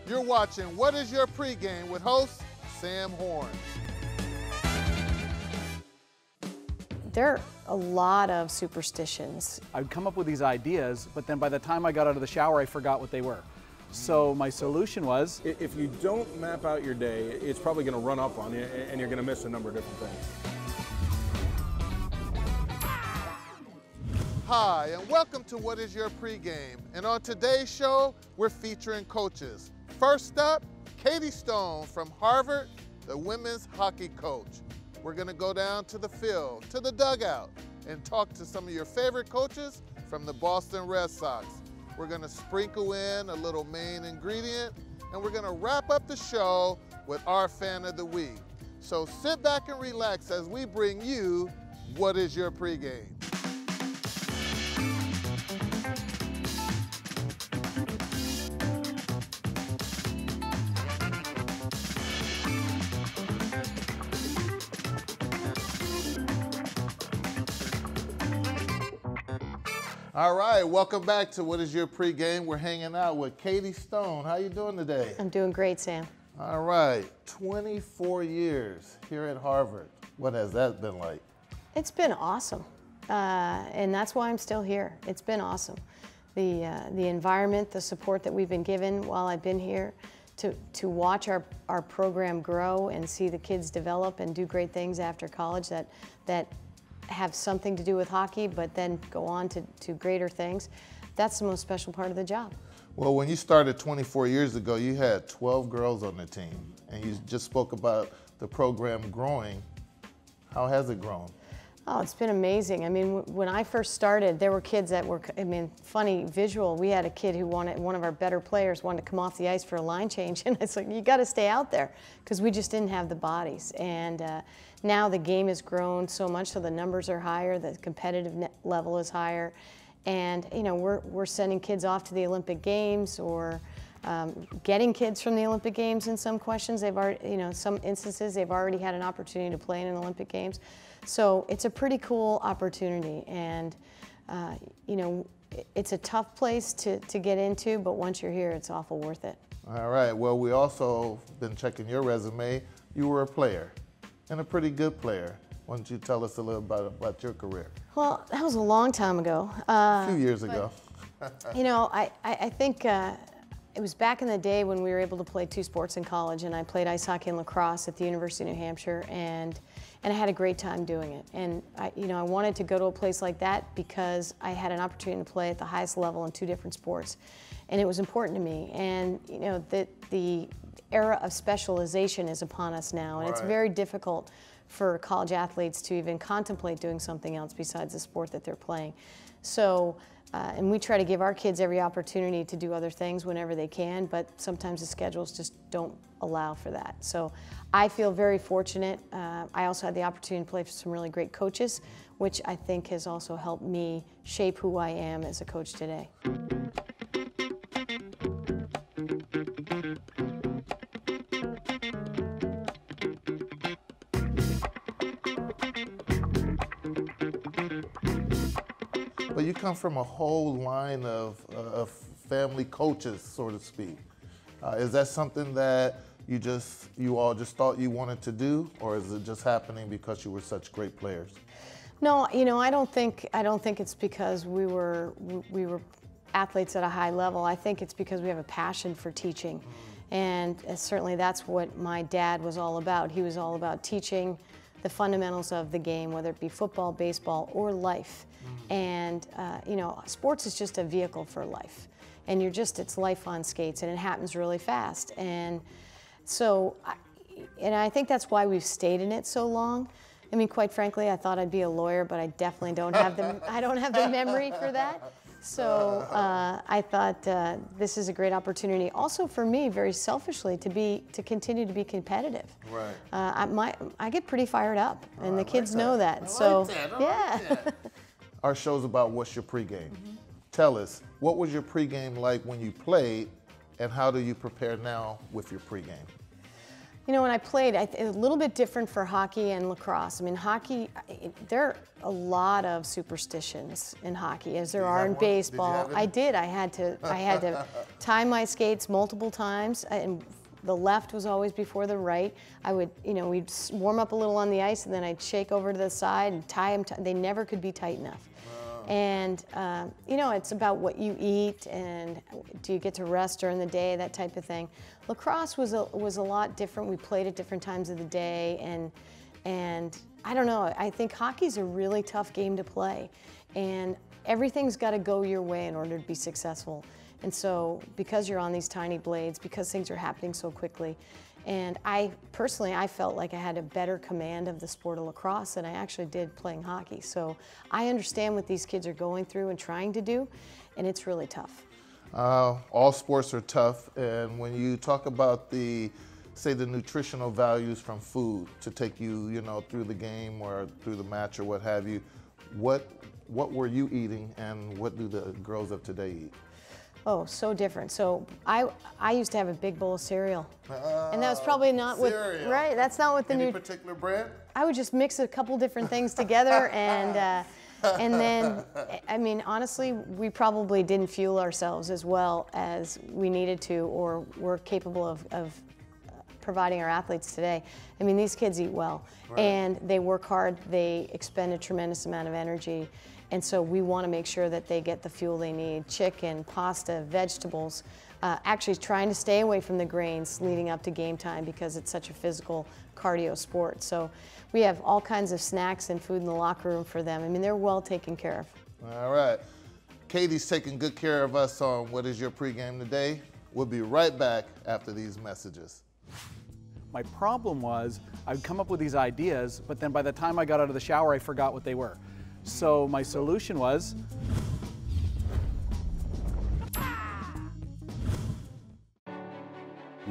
You're watching What is Your Pregame with host Sam Horn. There are a lot of superstitions. I'd come up with these ideas, but then by the time I got out of the shower, I forgot what they were. So my solution was, if you don't map out your day, it's probably going to run up on you and you're going to miss a number of different things. Hi, and welcome to What is Your Pregame. And on today's show, we're featuring coaches. First up, Katie Stone from Harvard, the women's hockey coach. We're going to go down to the field, to the dugout, and talk to some of your favorite coaches from the Boston Red Sox. We're going to sprinkle in a little main ingredient, and we're going to wrap up the show with our fan of the week. So sit back and relax as we bring you What is Your Pregame. All right, welcome back to What is Your Pregame. We're hanging out with Katie Stone. How you doing today? I'm doing great, Sam. All right, 24 years here at Harvard. What has that been like? It's been awesome, and that's why I'm still here. It's been awesome. The environment, the support that we've been given while I've been here, to watch our program grow and see the kids develop and do great things after college that have something to do with hockey, but then go on to greater things. That's the most special part of the job. Well, when you started 24 years ago, you had 12 girls on the team, and you just spoke about the program growing. How has it grown? Oh, it's been amazing. I mean, when I first started, there were kids that were, funny visual. We had a kid who one of our better players wanted to come off the ice for a line change, and it's like, you got to stay out there, because we just didn't have the bodies. And now the game has grown so much, so the numbers are higher, the competitive level is higher, and we're sending kids off to the Olympic Games, or getting kids from the Olympic Games in some questions. They've already, some instances, they've already had an opportunity to play in an Olympic Games. So it's a pretty cool opportunity, and it's a tough place to get into, but once you're here, it's awful worth it. All right, well, we also been checking your resume. You were a player, and a pretty good player. Why don't you tell us a little about your career? Well, that was a long time ago. A few years ago. I think it was back in the day when we were able to play two sports in college, and I played ice hockey and lacrosse at the University of New Hampshire, and I had a great time doing it. And I wanted to go to a place like that because I had an opportunity to play at the highest level in two different sports, and it was important to me. And the era of specialization is upon us now, and It's very difficult for college athletes to even contemplate doing something else besides the sport that they're playing. So. And we try to give our kids every opportunity to do other things whenever they can, but sometimes the schedules just don't allow for that. So I feel very fortunate. I also had the opportunity to play for some really great coaches, which I think has also helped me shape who I am as a coach today. But you come from a whole line of family coaches, so to speak. Is that something that you all just thought you wanted to do, or is it just happening because you were such great players? No, I don't think it's because we were athletes at a high level. I think it's because we have a passion for teaching, and certainly that's what my dad was all about. He was all about teaching the fundamentals of the game, whether it be football, baseball, or life. And sports is just a vehicle for life, and it's life on skates, and it happens really fast. And so, I think that's why we've stayed in it so long. I mean, quite frankly, I thought I'd be a lawyer, but I definitely don't have the memory for that. So I thought this is a great opportunity, also for me, very selfishly, to continue to be competitive. Right. I get pretty fired up, and the kids know that. Yeah. Our show's about What's Your Pregame. Tell us, what was your pregame like when you played, and how do you prepare now with your pregame? You know, when I played, a little bit different for hockey and lacrosse. I mean, hockey, there are a lot of superstitions in hockey, as there are in baseball. I did. I had to tie my skates multiple times, and the left was always before the right. I would, we'd warm up a little on the ice, and then I'd shake over to the side and tie them. They never could be tight enough. And, it's about what you eat and do you get to rest during the day, that type of thing. Lacrosse was a lot different. We played at different times of the day, and I don't know, I think hockey's a really tough game to play, and everything's got to go your way in order to be successful. And so because you're on these tiny blades, because things are happening so quickly, and I felt like I had a better command of the sport of lacrosse than I actually did playing hockey. So I understand what these kids are going through and trying to do, and it's really tough. All sports are tough, and when you talk about the nutritional values from food to take you, through the game or through the match or what have you, what were you eating, and what do the girls of today eat? Oh, so different. So I used to have a big bowl of cereal, and that was probably not cereal. Right. That's not what the Any particular brand? I would just mix a couple different things together, and then, I mean, honestly, we probably didn't fuel ourselves as well as we needed to, or were capable of providing our athletes today. I mean, these kids eat well, and they work hard. They expend a tremendous amount of energy. And so we want to make sure that they get the fuel they need: chicken, pasta, vegetables, actually trying to stay away from the grains leading up to game time because it's such a physical cardio sport. So we have all kinds of snacks and food in the locker room for them. I mean, they're well taken care of. All right. Katie's taking good care of us on What Is Your Pregame Today. We'll be right back after these messages. My problem was I'd come up with these ideas, but then by the time I got out of the shower, I forgot what they were. So my solution was,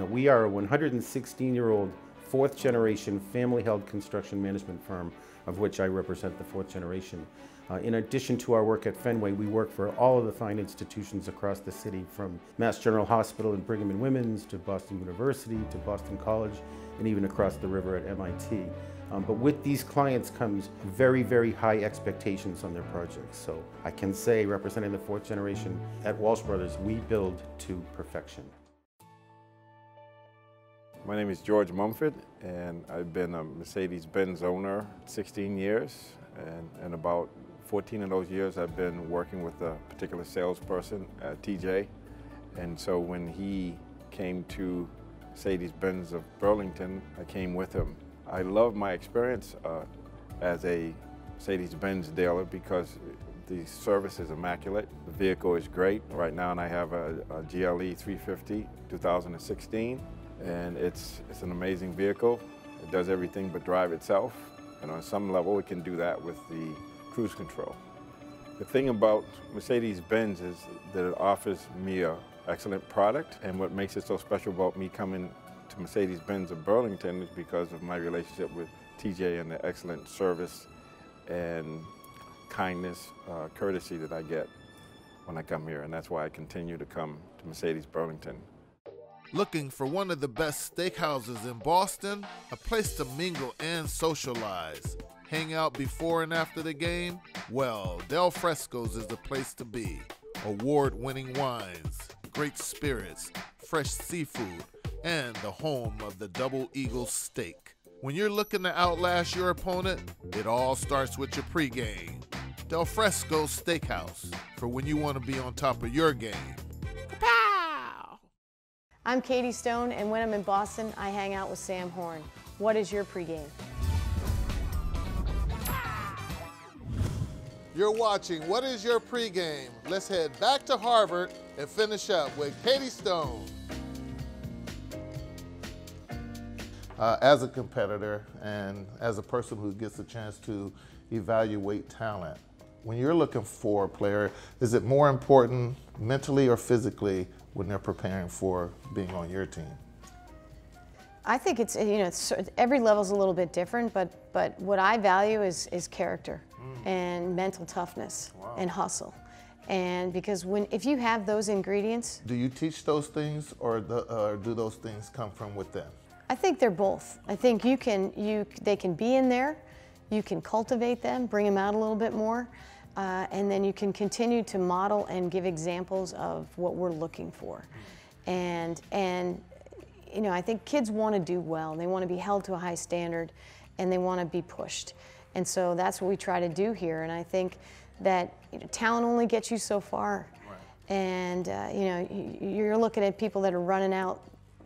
we are a 116-year-old fourth-generation family-held construction management firm, of which I represent the fourth generation. In addition to our work at Fenway, we work for all of the fine institutions across the city, from Mass General Hospital and Brigham and Women's to Boston University to Boston College, and even across the river at MIT. But with these clients comes very, very high expectations on their projects. So I can say, representing the fourth generation at Walsh Brothers, we build to perfection. My name is George Mumford, and I've been a Mercedes-Benz owner 16 years, and about 14 of those years I've been working with a particular salesperson, TJ. And so when he came to Mercedes-Benz of Burlington, I came with him. I love my experience as a Mercedes-Benz dealer because the service is immaculate. The vehicle is great. Right now I have a GLE 350 2016, and it's an amazing vehicle. It does everything but drive itself, and on some level it can do that with the cruise control. The thing about Mercedes-Benz is that it offers me an excellent product, and what makes it so special about me coming to Mercedes-Benz of Burlington is because of my relationship with TJ and the excellent service and kindness, courtesy that I get when I come here, and that's why I continue to come to Mercedes Burlington. Looking for one of the best steakhouses in Boston? A place to mingle and socialize. Hang out before and after the game? Well, Del Fresco's is the place to be. Award-winning wines, great spirits, fresh seafood, and the home of the Double Eagle Steak. When you're looking to outlast your opponent, it all starts with your pregame. Del Fresco's Steakhouse, for when you want to be on top of your game. Kapow! I'm Katie Stone, and when I'm in Boston, I hang out with Sam Horn. What is your pregame? You're watching What Is Your Pregame? Let's head back to Harvard and finish up with Katie Stone. As a competitor and as a person who gets a chance to evaluate talent, when you're looking for a player, is it more important mentally or physically when they're preparing for being on your team? I think it's, every level's a little bit different, but what I value is character and mental toughness and hustle. And because if you have those ingredients. Do you teach those things, or do those things come from within? I think they're both. I think they can be in there, you can cultivate them, bring them out a little bit more, and then you can continue to model and give examples of what we're looking for. And you know, I think kids want to do well. They want to be held to a high standard, and they want to be pushed. And so that's what we try to do here. And I think that, you know, talent only gets you so far. Right. And you know, you're looking at people that are running out,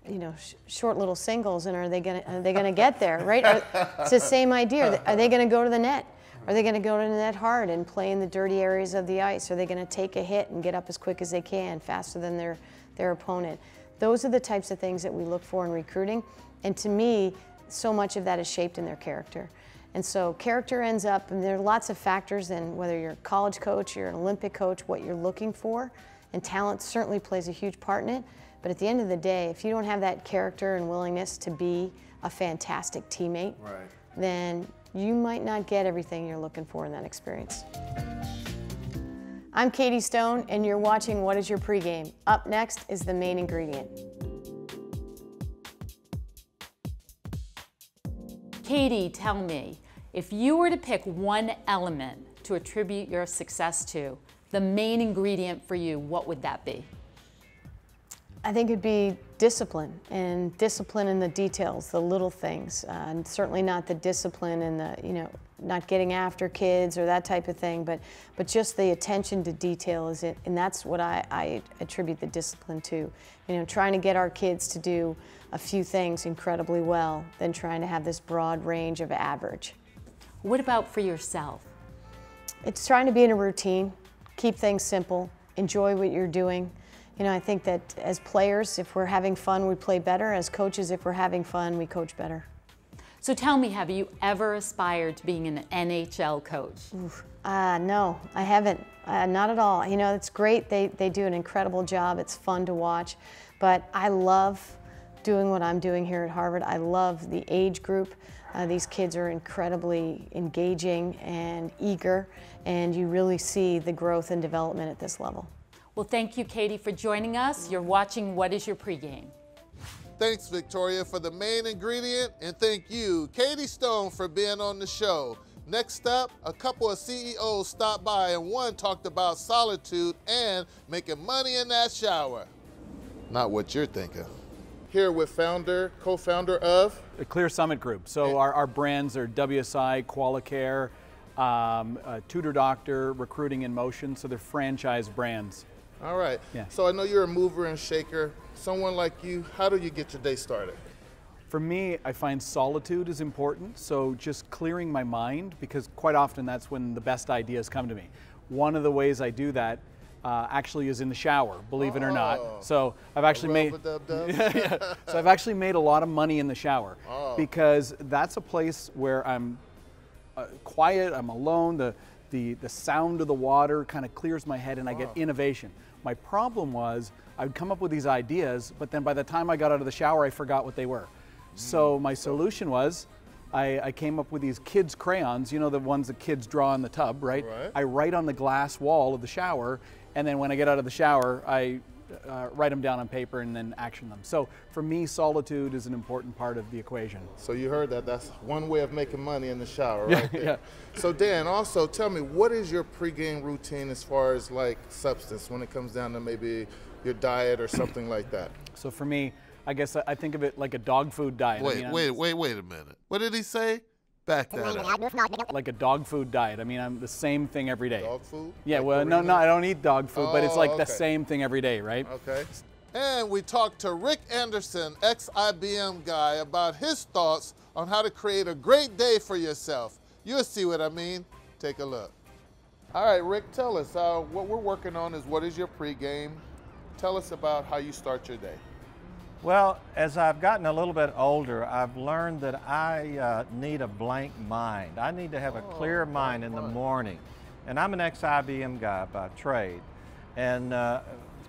you know, short little singles, and are they gonna get there, right? It's the same idea. Are they gonna go to the net? Are they gonna go to the net hard and play in the dirty areas of the ice? Are they gonna take a hit and get up as quick as they can, faster than their opponent? Those are the types of things that we look for in recruiting. And to me, so much of that is shaped in their character. And so character ends up, and there are lots of factors in whether you're a college coach, you're an Olympic coach, what you're looking for, and talent certainly plays a huge part in it. But at the end of the day, if you don't have that character and willingness to be a fantastic teammate, right, then you might not get everything you're looking for in that experience. I'm Katie Stone, and you're watching What Is Your Pregame? Up next is the main ingredient. Katie, tell me, if you were to pick one element to attribute your success to, the main ingredient for you, what would that be? I think it'd be discipline, and discipline in the details, the little things, and certainly not the discipline in the, you know, not getting after kids or that type of thing, but just the attention to detail is it, and that's what I attribute the discipline to. You know, trying to get our kids to do a few things incredibly well, than trying to have this broad range of average. What about for yourself? It's trying to be in a routine, keep things simple, enjoy what you're doing. You know, I think that as players, if we're having fun, we play better. As coaches, if we're having fun, we coach better. So tell me, have you ever aspired to being an NHL coach? No, I haven't. Not at all. You know, it's great. They do an incredible job. It's fun to watch. But I love doing what I'm doing here at Harvard. I love the age group. These kids are incredibly engaging and eager, and you really see the growth and development at this level. Well, thank you, Katie, for joining us. You're watching What Is Your Pregame? Thanks, Victoria, for the main ingredient, and thank you, Katie Stone, for being on the show. Next up, a couple of CEOs stopped by, and one talked about solitude and making money in that shower. Not what you're thinking. Here with co-founder of? The Clear Summit Group. So our brands are WSI, Qualicare, Tutor Doctor, Recruiting in Motion, so they're franchise brands. All right. Yeah. So I know you're a mover and shaker. Someone like you, how do you get your day started? For me, I find solitude is important, so just clearing my mind, because quite often that's when the best ideas come to me. One of the ways I do that actually is in the shower, believe it or not. So I've actually made a lot of money in the shower because that's a place where I'm quiet, I'm alone, the sound of the water kind of clears my head, and I get innovation. My problem was I would come up with these ideas, but then by the time I got out of the shower, I forgot what they were. So my solution was I came up with these kids' crayons, you know, the ones that kids draw in the tub, right? I write on the glass wall of the shower, and then when I get out of the shower, I write them down on paper and then action them. So for me, solitude is an important part of the equation. So you heard that. That's one way of making money in the shower, right? Yeah. So Dan, also tell me, what is your pregame routine as far as like substance when it comes down to maybe your diet or something like that? So for me, I guess I think of it like a dog food diet. Wait a minute. What did he say? Back that up. Like a dog food diet. I mean, I'm the same thing every day. Dog food? Yeah, well, no, I don't eat dog food, but it's like the same thing every day, right? Okay. And we talked to Rick Anderson, ex-IBM guy, about his thoughts on how to create a great day for yourself. You'll see what I mean. Take a look. All right, Rick, tell us. What we're working on is What Is Your Pregame? Tell us about how you start your day. Well, as I've gotten a little bit older, I've learned that I need a blank mind. I need to have a clear mind in the morning. And I'm an ex-IBM guy by trade. And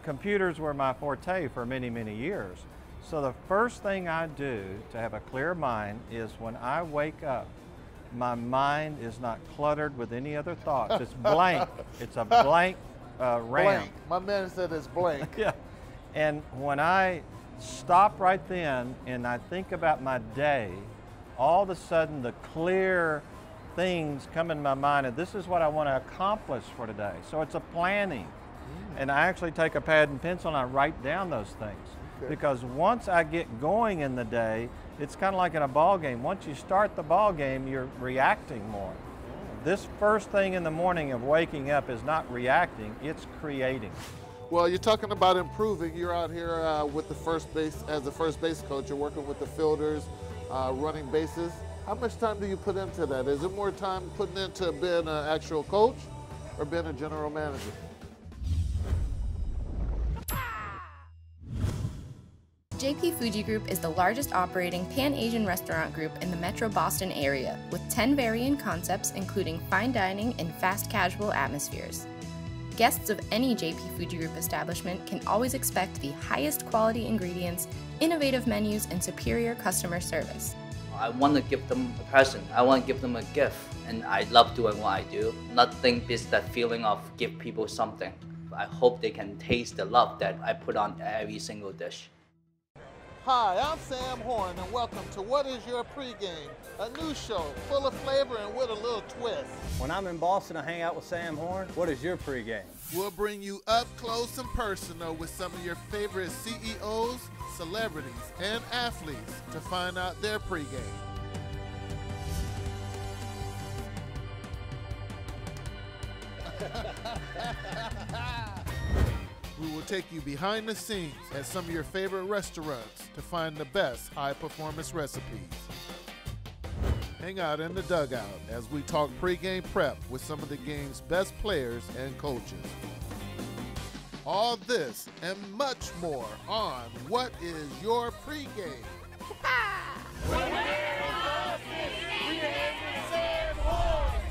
computers were my forte for many, many years. So the first thing I do to have a clear mind is when I wake up, my mind is not cluttered with any other thoughts. It's blank. It's a blank RAM. Blank. My man said it's blank. Yeah. And when I stop right then and I think about my day, all of a sudden the clear things come in my mind, and this is what I want to accomplish for today. So it's a planning. And I actually take a pad and pencil and I write down those things. Okay. Because once I get going in the day, it's kind of like in a ball game. Once you start the ball game, you're reacting more. This first thing in the morning of waking up is not reacting, it's creating. Well, you're talking about improving. You're out here with the first base, as a first base coach. You're working with the fielders, running bases. How much time do you put into that? Is it more time putting into being an actual coach or being a general manager? JP Fuji Group is the largest operating Pan-Asian restaurant group in the Metro Boston area, with 10 varying concepts including fine dining and fast casual atmospheres. Guests of any JP Fuji Group establishment can always expect the highest quality ingredients, innovative menus, and superior customer service. I want to give them a present, I want to give them a gift, and I love doing what I do. Nothing beats that feeling of give people something. I hope they can taste the love that I put on every single dish. Hi, I'm Sam Horn, and welcome to What Is Your Pregame, a new show full of flavor and with a little twist. When I'm in Boston, I hang out with Sam Horn. What is your pregame? We'll bring you up close and personal with some of your favorite CEOs, celebrities, and athletes to find out their pregame. We will take you behind the scenes at some of your favorite restaurants to find the best high-performance recipes. Hang out in the dugout as we talk pregame prep with some of the game's best players and coaches. All this and much more on What Is Your Pregame?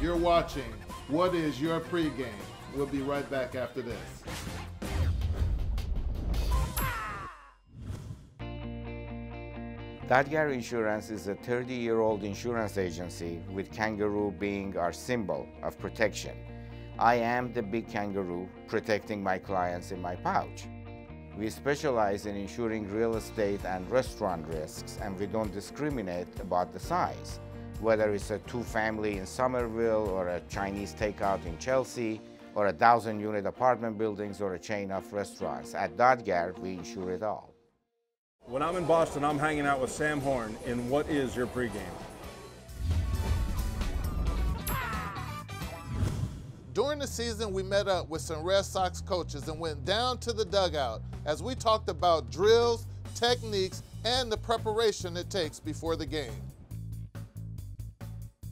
You're watching What Is Your Pregame? We'll be right back after this. Dadgar Insurance is a 30-year-old insurance agency with kangaroo being our symbol of protection. I am the big kangaroo protecting my clients in my pouch. We specialize in insuring real estate and restaurant risks, and we don't discriminate about the size. Whether it's a two-family in Somerville or a Chinese takeout in Chelsea or 1,000-unit apartment buildings or a chain of restaurants, at Dadgar we insure it all. When I'm in Boston, I'm hanging out with Sam Horn in What Is Your Pregame? During the season, we met up with some Red Sox coaches and went down to the dugout as we talked about drills, techniques, and the preparation it takes before the game.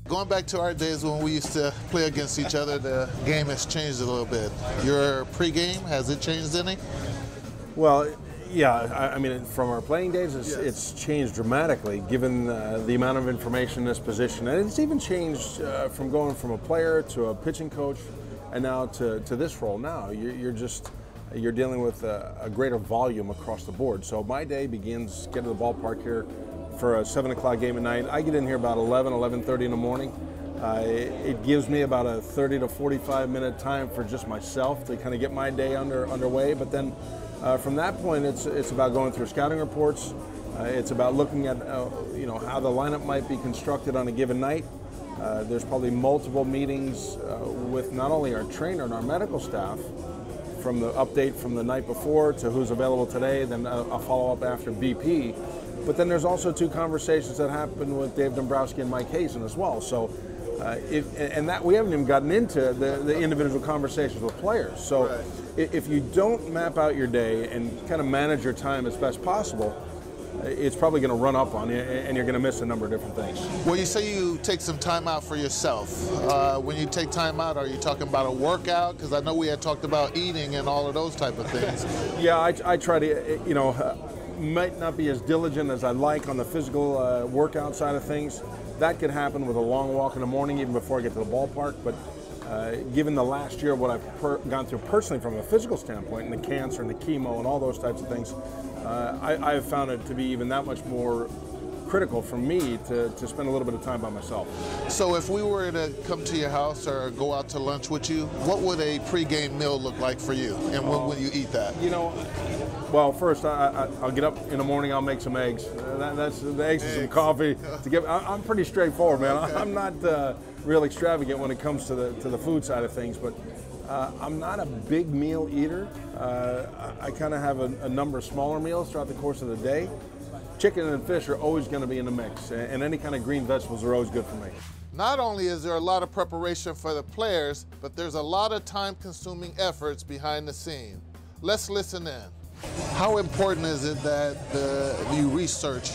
Going back to our days when we used to play against each other, the game has changed a little bit. Your pregame, has it changed any? Well, yeah, I mean, from our playing days, it's changed dramatically given the amount of information in this position. And it's even changed from going from a player to a pitching coach and now to this role now. You're dealing with a greater volume across the board. So my day begins, get to the ballpark here for a 7 o'clock game at night. I get in here about 11:30 in the morning. It gives me about a 30 to 45 minute time for just myself to kind of get my day underway. But then from that point, it's about going through scouting reports. It's about looking at how the lineup might be constructed on a given night. There's probably multiple meetings with not only our trainer and our medical staff, from the update from the night before to who's available today, then a follow-up after BP. But then there's also 2 conversations that happen with Dave Dombrowski and Mike Hazen as well. So, we haven't even gotten into the individual conversations with players. So, right. If you don't map out your day and kind of manage your time as best possible, it's probably going to run up on you, and you're going to miss a number of different things. Well, you say you take some time out for yourself. When you take time out, are you talking about a workout? Because I know we had talked about eating and all of those type of things. Yeah, I try to, might not be as diligent as I'd like on the physical workout side of things. That could happen with a long walk in the morning, even before I get to the ballpark. But given the last year, what I've gone through personally from a physical standpoint, and the cancer and the chemo and all those types of things, I have found it to be even that much more critical for me to spend a little bit of time by myself. So if we were to come to your house or go out to lunch with you, what would a pregame meal look like for you, and when would you eat that? Well, first I'll get up in the morning. I'll make some eggs. That's the eggs and some coffee. I'm pretty straightforward, man. I'm not real extravagant when it comes to the food side of things, but I'm not a big meal eater. I kind of have a number of smaller meals throughout the course of the day. Chicken and fish are always going to be in the mix, and any kind of green vegetables are always good for me. Not only is there a lot of preparation for the players, but there's a lot of time-consuming efforts behind the scene. Let's listen in. How important is it that you research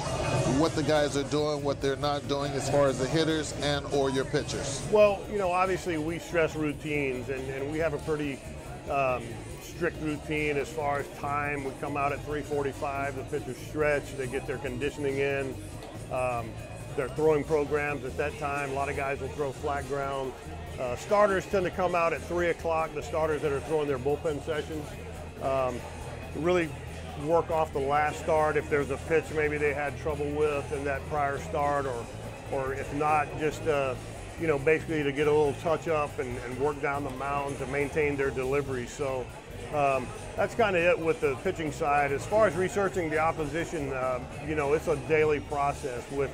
what the guys are doing, what they're not doing as far as the hitters and or your pitchers? Well, you know, obviously we stress routines, and we have a pretty strict routine as far as time. We come out at 3:45, the pitchers stretch, they get their conditioning in, their throwing programs at that time. A lot of guys will throw flat ground. Starters tend to come out at 3 o'clock, the starters that are throwing their bullpen sessions. Really work off the last start if there's a pitch maybe they had trouble with in that prior start, or if not, just you know, basically to get a little touch up and work down the mound to maintain their delivery. So that's kind of it with the pitching side. As far as researching the opposition, you know, it's a daily process with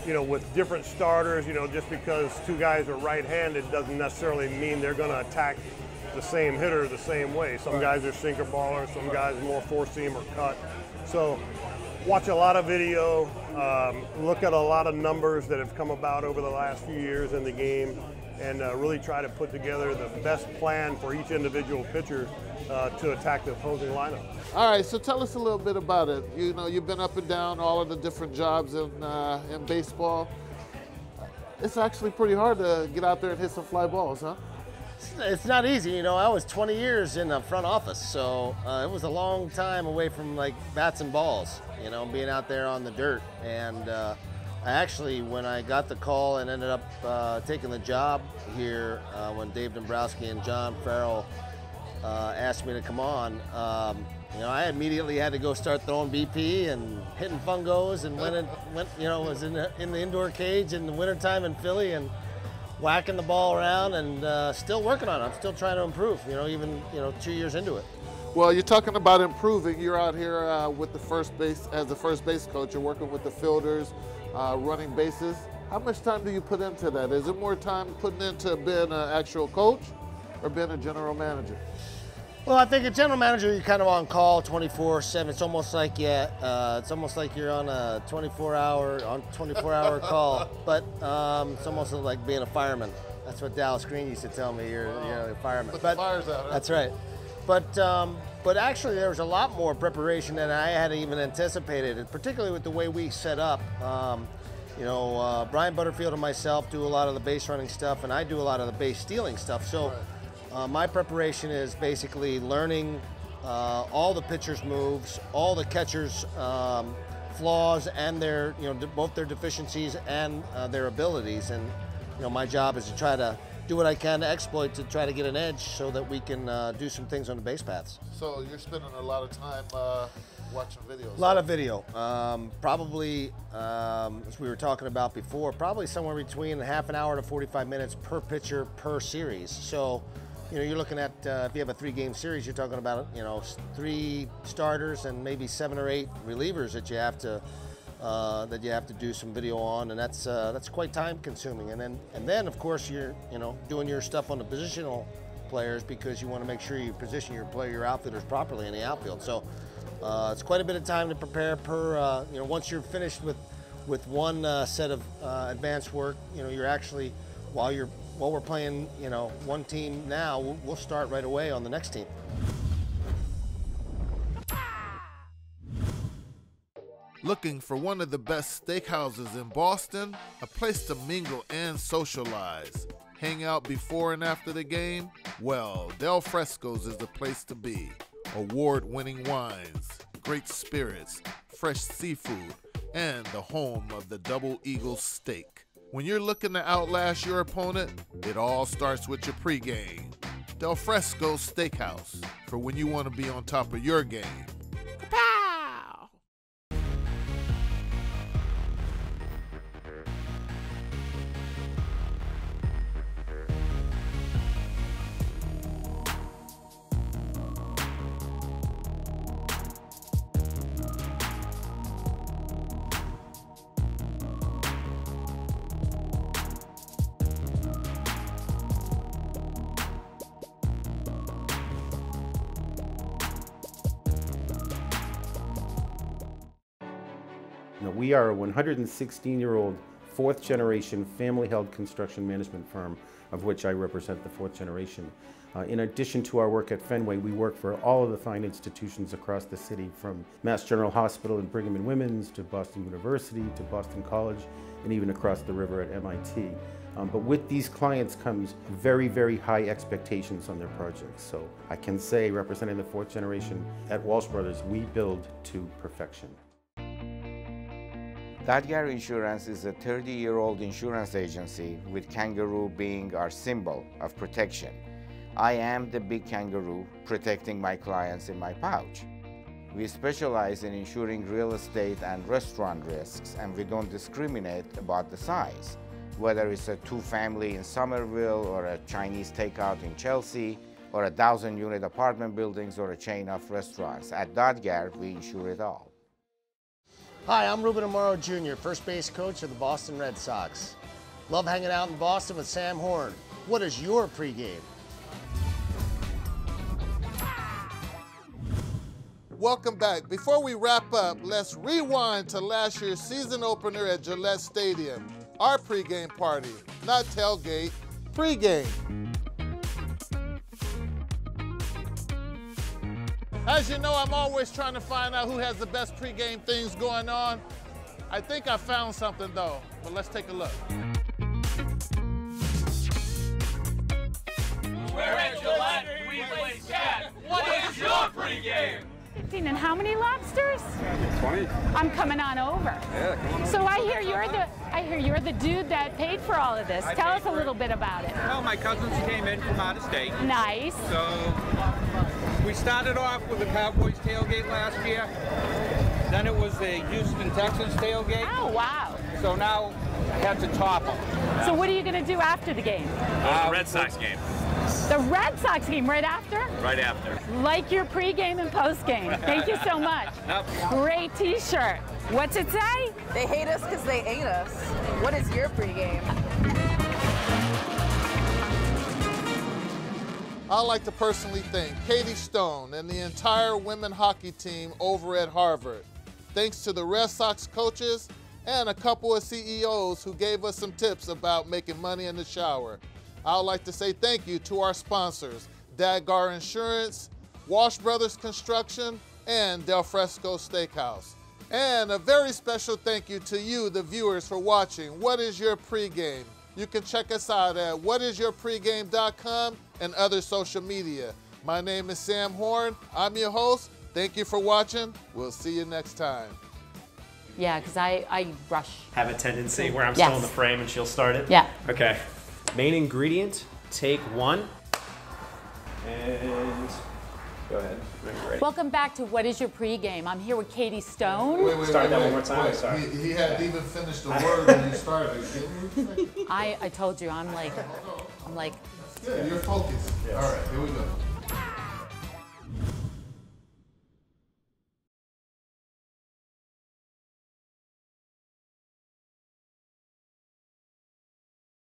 you know, with different starters. You know, just because two guys are right-handed doesn't necessarily mean they're going to attack the same hitter the same way. Some guys are sinker ballers, some guys are more four-seam or cut. So watch a lot of video, look at a lot of numbers that have come about over the last few years in the game, and really try to put together the best plan for each individual pitcher to attack the opposing lineup. All right, so tell us a little bit about it. You know, you've been up and down all of the different jobs in baseball. It's actually pretty hard to get out there and hit some fly balls, huh? It's not easy, you know. I was 20 years in the front office, so it was a long time away from like bats and balls, you know, being out there on the dirt. And I actually, when I got the call and ended up taking the job here, when Dave Dombrowski and John Farrell asked me to come on, you know, I immediately had to go start throwing BP and hitting fungos, and went you know, was in the indoor cage in the wintertime in Philly and whacking the ball around, and still working on it. I'm still trying to improve, you know, even, you know, 2 years into it. Well, you're talking about improving. You're out here with the first base, as the first base coach. You're working with the fielders, running bases. How much time do you put into that? Is it more time putting into being an actual coach or being a general manager? Well, I think a general manager, you're kind of on call 24/7. It's almost like, it's almost like you're on a 24-hour call. But it's almost like being a fireman. That's what Dallas Green used to tell me. You're a fireman. Put the fires out. Huh? That's right. But actually, there was a lot more preparation than I had even anticipated, particularly with the way we set up. You know, Brian Butterfield and myself do a lot of the base running stuff, and I do a lot of the base stealing stuff. So. Right. My preparation is basically learning all the pitchers' moves, all the catchers' flaws, and their, you know, both their deficiencies and their abilities. And, you know, my job is to try to do what I can to exploit to try to get an edge so that we can do some things on the base paths. So you're spending a lot of time watching videos. A lot of video. Probably, as we were talking about before, probably somewhere between half an hour to 45 minutes per pitcher per series. So. You know, you're looking at, if you have a 3-game series, you're talking about, you know, 3 starters and maybe 7 or 8 relievers that you have to do some video on, and that's quite time consuming. And then of course you're, you know, doing your stuff on the positional players, because you want to make sure you position your outfielders properly in the outfield. So it's quite a bit of time to prepare per, you know, once you're finished with one set of advanced work, you know, you're actually, while we're playing, you know, one team now, we'll start right away on the next team. Looking for one of the best steakhouses in Boston? A place to mingle and socialize. Hang out before and after the game? Well, Del Fresco's is the place to be. Award-winning wines, great spirits, fresh seafood, and the home of the Double Eagle steak. When you're looking to outlast your opponent, it all starts with your pregame. Del Fresco's Steakhouse, for when you want to be on top of your game. Kapow! Now, we are a 116-year-old, fourth-generation family-held construction management firm, of which I represent the fourth generation. In addition to our work at Fenway, we work for all of the fine institutions across the city, from Mass General Hospital and Brigham and Women's to Boston University to Boston College, and even across the river at MIT. But with these clients comes very, very high expectations on their projects. So I can say, representing the fourth generation at Walsh Brothers, we build to perfection. Dadgar Insurance is a 30-year-old insurance agency, with kangaroo being our symbol of protection. I am the big kangaroo protecting my clients in my pouch. We specialize in insuring real estate and restaurant risks, and we don't discriminate about the size. Whether it's a two-family in Somerville, or a Chinese takeout in Chelsea, or 1,000-unit apartment buildings, or a chain of restaurants. At Dadgar, we insure it all. Hi, I'm Ruben Amaro Jr., first base coach of the Boston Red Sox. Love hanging out in Boston with Sam Horn. What is your pregame? Welcome back. Before we wrap up, let's rewind to last year's season opener at Gillette Stadium. Our pregame party, not tailgate, pregame. As you know, I'm always trying to find out who has the best pregame things going on. I think I found something though, but let's take a look. We're at Gillette, we play scat. What is your pregame? And how many lobsters? 20. I'm coming on over. Yeah, come on. So I hear you're the dude that paid for all of this. Tell us a little bit about it. Well, my cousins came in from out of state. Nice. So we started off with the Cowboys tailgate last year. Then it was the Houston Texans tailgate. Oh, wow. So now I had to top them. So what are you going to do after the game? The Red Sox game. The Red Sox game right after? Right after. Like your pregame and postgame. Thank you so much. Great t-shirt. What's it say? They hate us because they ain't us. What is your pregame? I'd like to personally thank Katie Stone and the entire women hockey team over at Harvard. Thanks to the Red Sox coaches and a couple of CEOs who gave us some tips about making money in the shower. I'd like to say thank you to our sponsors, Dadgar Insurance, Walsh Brothers Construction, and Del Fresco Steakhouse. And a very special thank you to you, the viewers, for watching What Is Your Pregame? You can check us out at whatisyourpregame.com and other social media. My name is Sam Horn. I'm your host. Thank you for watching. We'll see you next time. Yeah, because I rush. Have a tendency where I'm still in the frame and she'll start it? Yeah. Okay. Main ingredient, take one. And go ahead. Ready. Welcome back to What Is Your Pregame? I'm here with Katie Stone. Wait, start that one more time. Sorry. He hadn't even finished the word when you started. I told you, I'm like. Good, you're focused. Yes. All right, here we go.